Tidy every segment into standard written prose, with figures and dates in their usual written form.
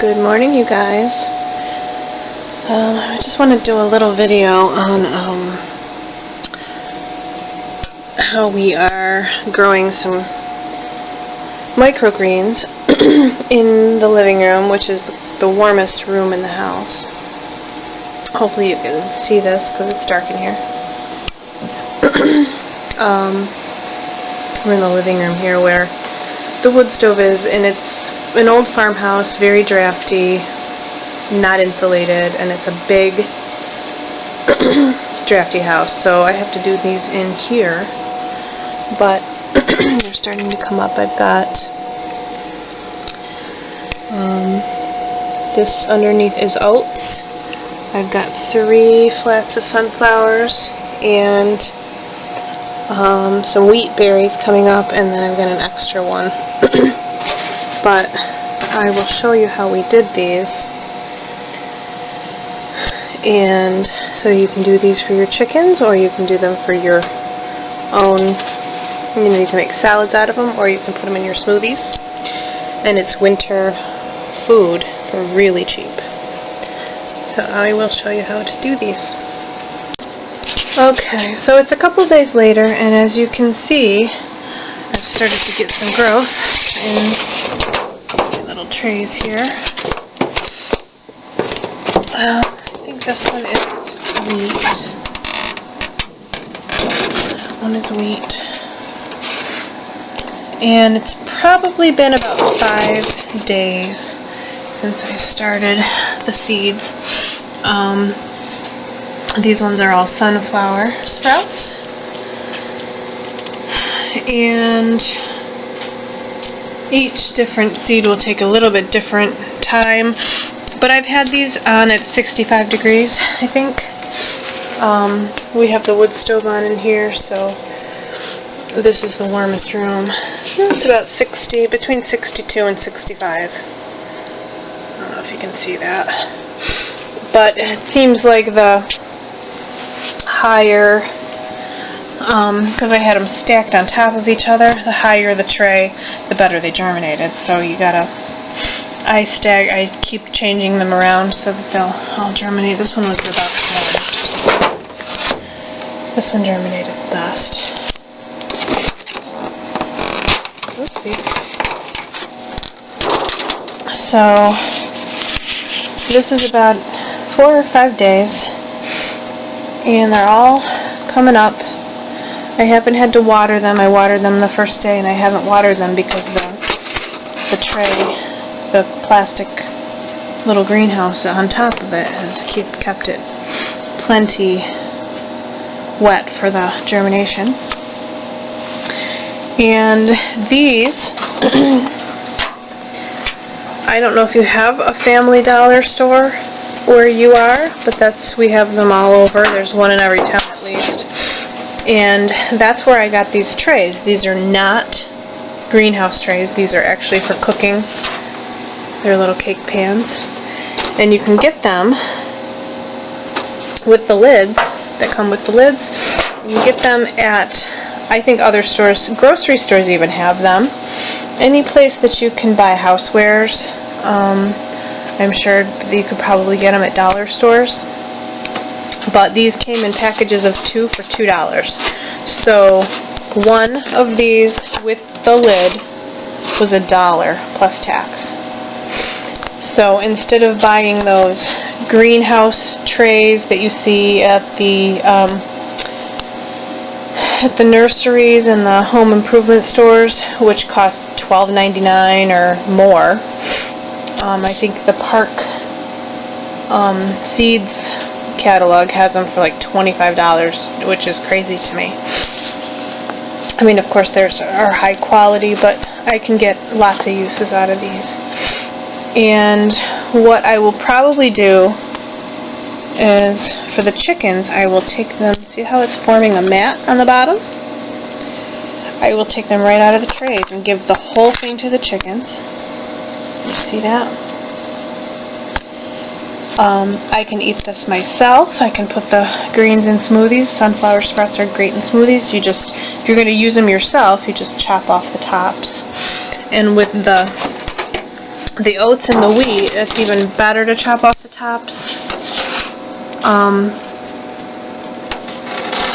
Good morning, you guys. I just want to do a little video on how we are growing some microgreens in the living room, which is the warmest room in the house. Hopefully you can see this because it's dark in here. We're in the living room here where the wood stove is, and it's an old farmhouse, very drafty, not insulated, and it's a big drafty house, so I have to do these in here, but they're starting to come up. I've got this underneath is oats. I've got 3 flats of sunflowers and some wheat berries coming up, and then I've got an extra one. But I will show you how we did these, and so you can do these for your chickens, or you can do them for your own. You can make salads out of them, or you can put them in your smoothies, and it's winter food for really cheap. So I will show you how to do these. Okay, so it's a couple days later, and as you can see, I've started to get some growth in my little trays here. I think this one is wheat. That one is wheat. And it's probably been about 5 days since I started the seeds. These ones are all sunflower sprouts. And each different seed will take a little bit different time, but I've had these on at 65 degrees, I think. We have the wood stove on in here, so this is the warmest room. It's about between 62 and 65. I don't know if you can see that, but it seems like the higher, because I had them stacked on top of each other, the higher the tray, the better they germinated. So you gotta, I keep changing them around so that they'll all germinate. This one was the best one. This one germinated the best. Oopsie. So this is about 4 or 5 days, and they're all coming up. I haven't had to water them. I watered them the first day, and I haven't watered them because the tray, the plastic little greenhouse on top of it has kept it plenty wet for the germination. And these, I don't know if you have a Family Dollar store where you are, but we have them all over. There's one in every town at least. And that's where I got these trays. These are not greenhouse trays. These are actually for cooking. They're little cake pans. And you can get them with the lids, that come with the lids. You get them at, I think, other stores. Grocery stores even have them. Any place that you can buy housewares. I'm sure you could probably get them at dollar stores. But these came in packages of 2 for $2. So one of these with the lid was $1 plus tax. So instead of buying those greenhouse trays that you see at the nurseries and the home improvement stores, which cost $12.99 or more, I think the Park Seeds catalog has them for like $25, which is crazy to me. I mean, of course, theirs are high quality, but I can get lots of uses out of these. And what I will probably do is, for the chickens, I will take them, see how it's forming a mat on the bottom? I will take them right out of the trays and give the whole thing to the chickens. You see that? I can eat this myself. I can put the greens in smoothies. Sunflower sprouts are great in smoothies. If you're going to use them yourself, you just chop off the tops. And with the The oats and the wheat, it's even better to chop off the tops.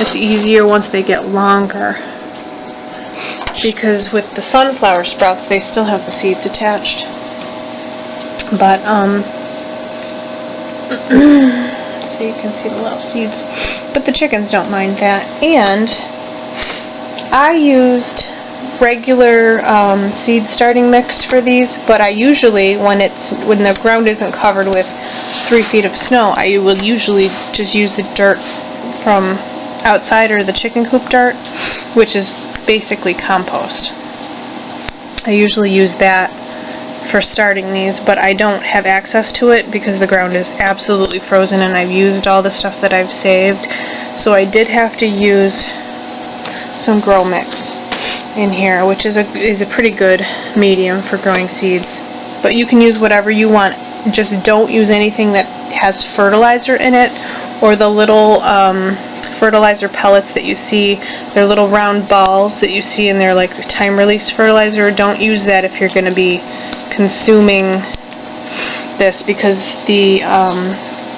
It's easier once they get longer, because with the sunflower sprouts they still have the seeds attached. But so you can see the little seeds, but the chickens don't mind that. And I used regular seed starting mix for these, but I usually, when the ground isn't covered with 3 feet of snow, I will usually just use the dirt from outside, or the chicken coop dirt, which is basically compost. I usually use that for starting these, but I don't have access to it because the ground is absolutely frozen and I've used all the stuff that I've saved. So I did have to use some grow mix in here, which is a pretty good medium for growing seeds. But you can use whatever you want. Just don't use anything that has fertilizer in it, or the little fertilizer pellets that you see. They're little round balls that you see, and they're like time-release fertilizer. Don't use that if you're going to be consuming this, because the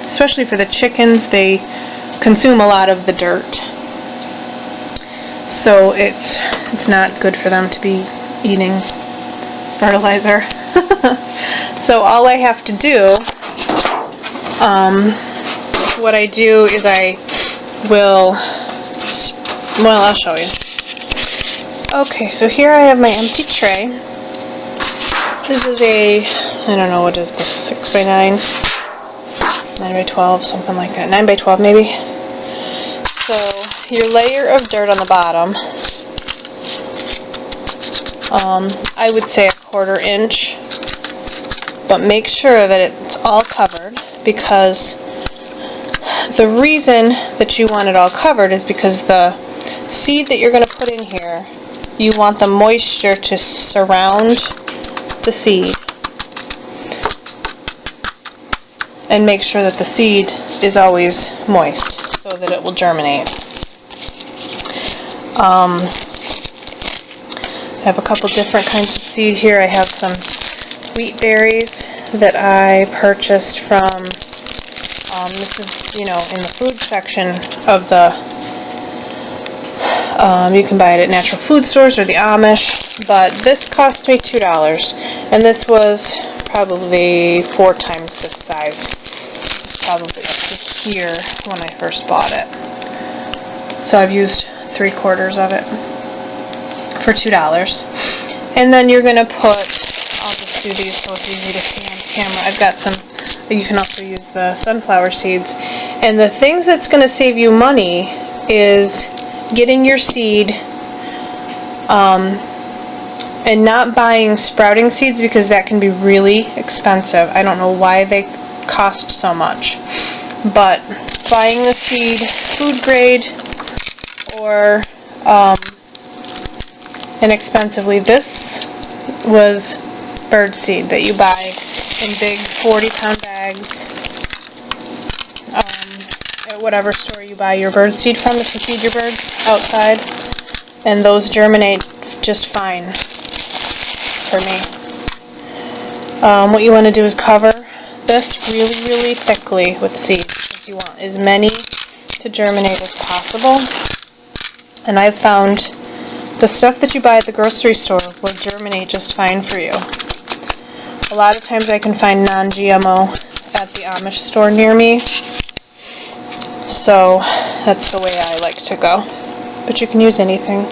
especially for the chickens, they consume a lot of the dirt. So it's not good for them to be eating fertilizer. So all I have to do, what I do is I'll show you. Okay, so here I have my empty tray. This is I don't know, what is this, 6 by 9, 9 by 12, something like that, 9 by 12 maybe. So your layer of dirt on the bottom, I would say 1/4 inch, but make sure that it's all covered, because the reason that you want it all covered is because the seed that you're going to put in here, you want the moisture to surround the seed and make sure that the seed is always moist so that it will germinate. I have a couple different kinds of seed here. I have some wheat berries that I purchased from, this is, in the food section of the, you can buy it at natural food stores or the Amish, but this cost me $2, and this was probably 4 times this size. It's probably up to here when I first bought it. So I've used 3/4 of it for $2. And then you're going to put, I'll just do these so it's easy to see on camera. I've got some, you can also use the sunflower seeds. And the things that's going to save you money is getting your seed and not buying sprouting seeds, because that can be really expensive. I don't know why they cost so much. But buying the seed food grade or inexpensively, this was bird seed that you buy in big 40-pound bags at whatever store you buy your bird seed from, if you feed your birds outside, and those germinate just fine for me. What you want to do is cover this really, really thickly with seeds, because you want as many to germinate as possible. And I've found the stuff that you buy at the grocery store will germinate just fine for you. A lot of times I can find non-GMO at the Amish store near me, so that's the way I like to go. But you can use anything.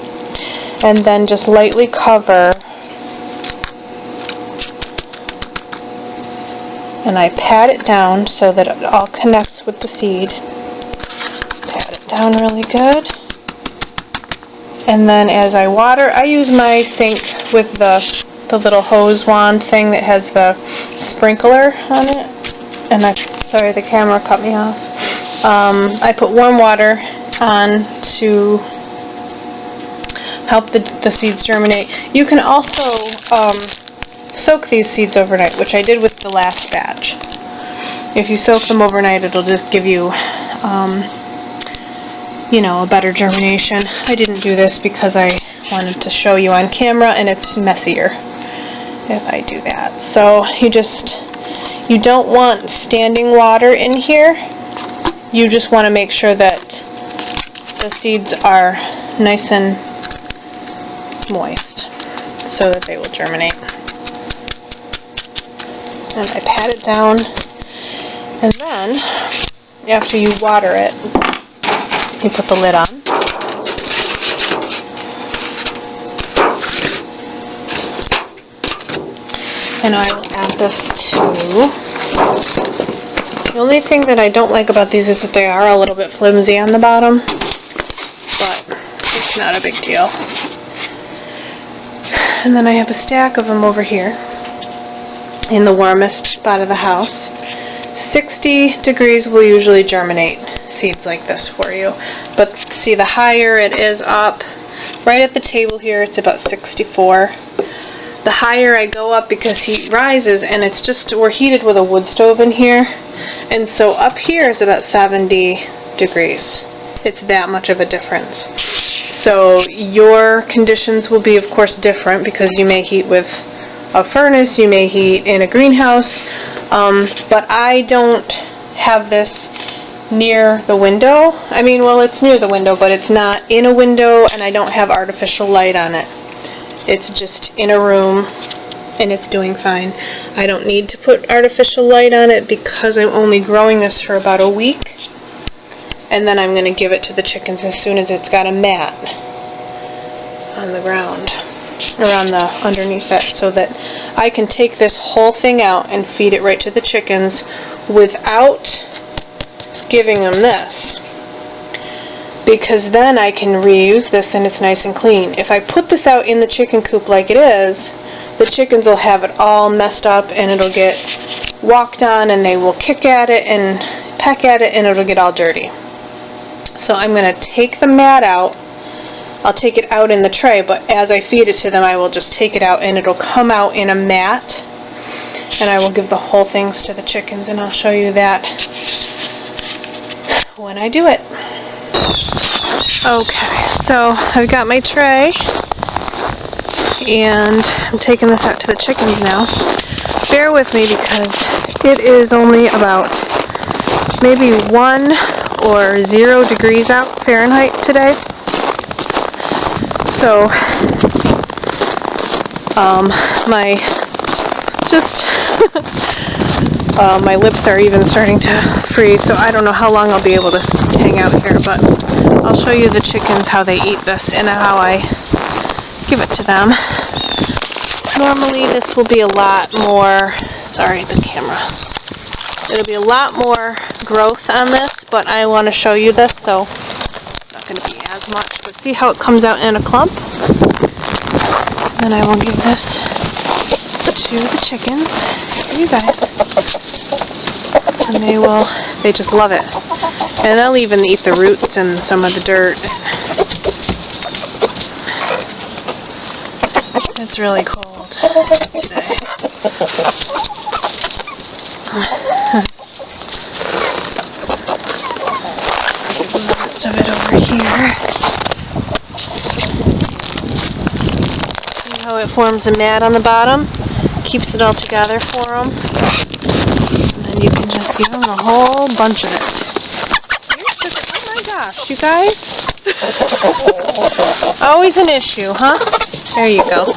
And then just lightly cover, and I pat it down so that it all connects with the seed. Pat it down really good. And then as I water, I use my sink with the little hose wand thing that has the sprinkler on it. And sorry, the camera cut me off. I put warm water on to help the seeds germinate. You can also soak these seeds overnight, which I did with the last batch. If you soak them overnight, it'll just give you a better germination. I didn't do this because I wanted to show you on camera, and it's messier. if I do that. So you don't want standing water in here. You just want to make sure that the seeds are nice and moist so that they will germinate. And I pat it down, and then after you water it, you put the lid on. And I will add this to... The only thing that I don't like about these is that they are a little bit flimsy on the bottom, but it's not a big deal. And then I have a stack of them over here in the warmest spot of the house. 60 degrees will usually germinate seeds like this for you. But see, the higher it is up, right at the table here, it's about 64. The higher I go up, because heat rises, and it's just, we're heated with a wood stove in here, and so up here is about 70 degrees. It's that much of a difference. So your conditions will be, of course, different, because you may heat with a furnace, you may heat in a greenhouse, but I don't have this near the window. I mean, well, it's near the window, but it's not in a window, and I don't have artificial light on it. It's just in a room, and it's doing fine. I don't need to put artificial light on it because I'm only growing this for about a week, and then I'm going to give it to the chickens as soon as it's got a mat on the ground, or on the underneath it, so that I can take this whole thing out and feed it right to the chickens without giving them this, because then I can reuse this and it's nice and clean. If I put this out in the chicken coop like it is, the chickens will have it all messed up, and it'll get walked on, and they will kick at it and peck at it, and it'll get all dirty. So I'm going to take the mat out. I'll take it out in the tray, but as I feed it to them, I will just take it out, and it'll come out in a mat, and I will give the whole things to the chickens, and I'll show you that when I do it. Okay, so I've got my tray, and I'm taking this out to the chickens now. Bear with me, because it is only about maybe 1 or 0 degrees out Fahrenheit today. So, my lips are even starting to freeze, so I don't know how long I'll be able to hang out here, but I'll show you the chickens how they eat this and how I give it to them. Normally this will be a lot more, sorry, the camera. It'll be a lot more growth on this, but I want to show you this, so it's not going to be as much. But see how it comes out in a clump? And I will give this to the chickens, you guys, and they just love it. And they'll even eat the roots and some of the dirt. It's really cold today. The rest of it over here. See how it forms a mat on the bottom? Keeps it all together for them. And then you can just give them a whole bunch of it. Oh my gosh, you guys. Always an issue, huh? There you go.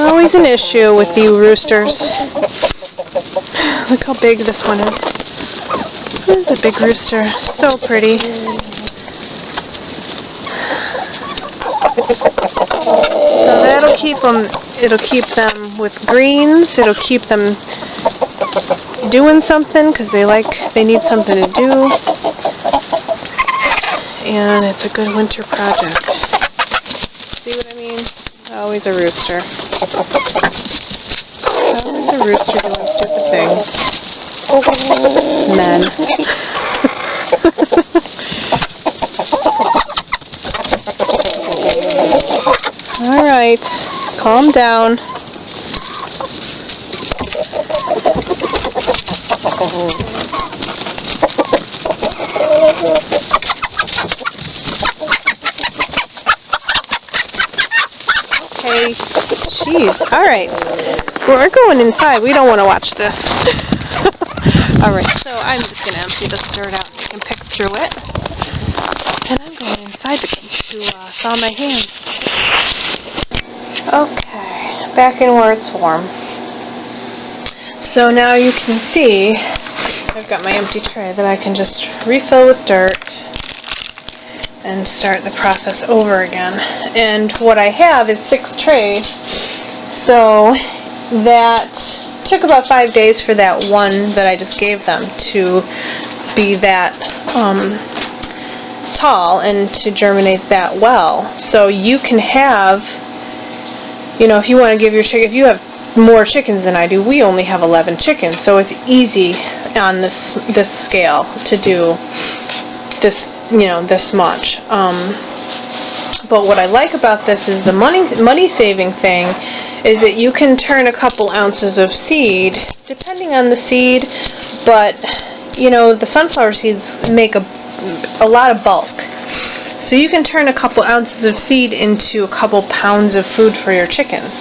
Always an issue with you roosters. Look how big this one is. This is a big rooster. So pretty. So that'll keep them, it'll keep them with greens, it'll keep them doing something, because they need something to do, and it's a good winter project. See what I mean? Always a rooster. Always a rooster doing stupid things. Men. Alright, calm down. Okay, she Jeez. Alright. We're going inside. We don't want to watch this. Alright, so I'm just going to empty this dirt out so you can pick through it. And I'm going inside to thaw my hands. Okay, back in where it's warm. So now you can see I've got my empty tray that I can just refill with dirt and start the process over again. And what I have is 6 trays, so that took about 5 days for that one that I just gave them to be that tall and to germinate that well. So you can have, you know, if you want to give your chicken, if you have more chickens than I do, we only have 11 chickens, so it's easy on this scale to do this, you know, this much. But what I like about this is the money saving thing is that you can turn a couple ounces of seed, depending on the seed, but you know, the sunflower seeds make a lot of bulk. So you can turn a couple ounces of seed into a couple pounds of food for your chickens,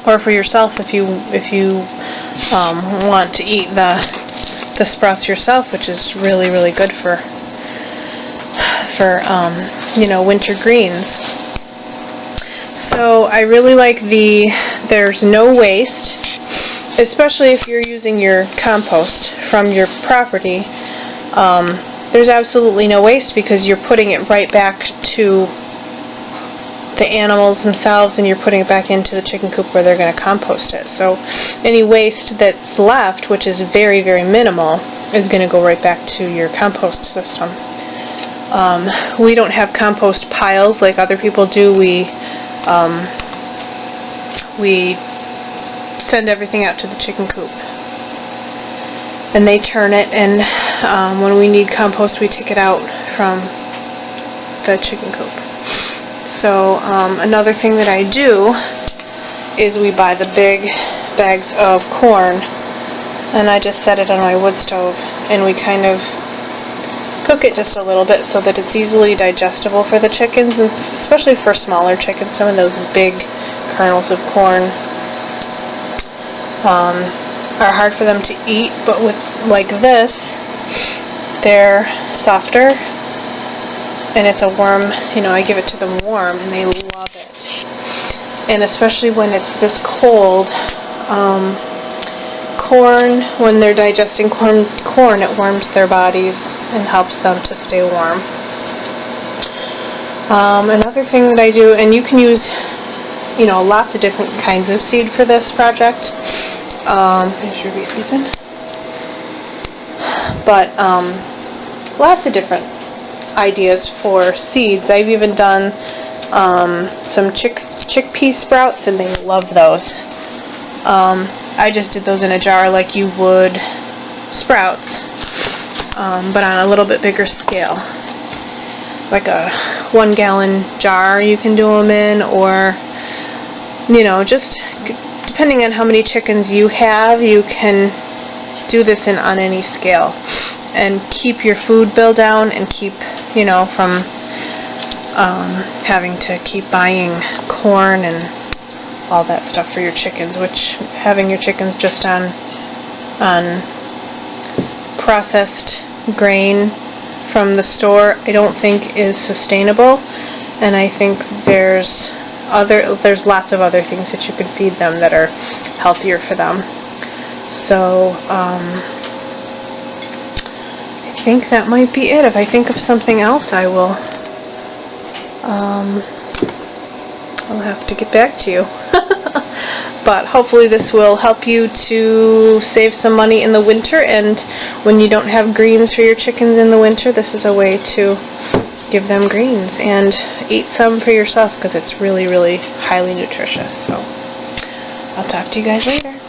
or for yourself if you want to eat the sprouts yourself, which is really, really good for you know, winter greens. So I really like there's no waste, especially if you're using your compost from your property. There's absolutely no waste because you're putting it right back to the animals themselves, and you're putting it back into the chicken coop where they're going to compost it. So any waste that's left, which is very, very minimal, is going to go right back to your compost system. We don't have compost piles like other people do. We send everything out to the chicken coop, and they turn it, and when we need compost, we take it out from the chicken coop. So another thing that I do is we buy the big bags of corn, and I just set it on my wood stove, and we kind of cook it just a little bit so that it's easily digestible for the chickens, and especially for smaller chickens. Some of those big kernels of corn are hard for them to eat, but with like this, they're softer, and it's a warm, you know, I give it to them warm, and they love it. And especially when it's this cold, corn, when they're digesting corn, it warms their bodies and helps them to stay warm. Another thing that I do, and you can use, you know, lots of different kinds of seed for this project. Is Ruby sleeping? But lots of different ideas for seeds. I've even done some chickpea sprouts, and they love those. I just did those in a jar like you would sprouts, but on a little bit bigger scale, like a 1 gallon jar you can do them in, or, you know, just depending on how many chickens you have, you can do this on any scale and keep your food bill down, and keep, you know, from having to keep buying corn and all that stuff for your chickens, which having your chickens just on processed grain from the store, I don't think is sustainable, and I think there's lots of other things that you could feed them that are healthier for them. So I think that might be it. If I think of something else, I will I'll have to get back to you. But hopefully this will help you to save some money in the winter, and when you don't have greens for your chickens in the winter, this is a way to give them greens and eat some for yourself, because it's really, really highly nutritious. So I'll talk to you guys later.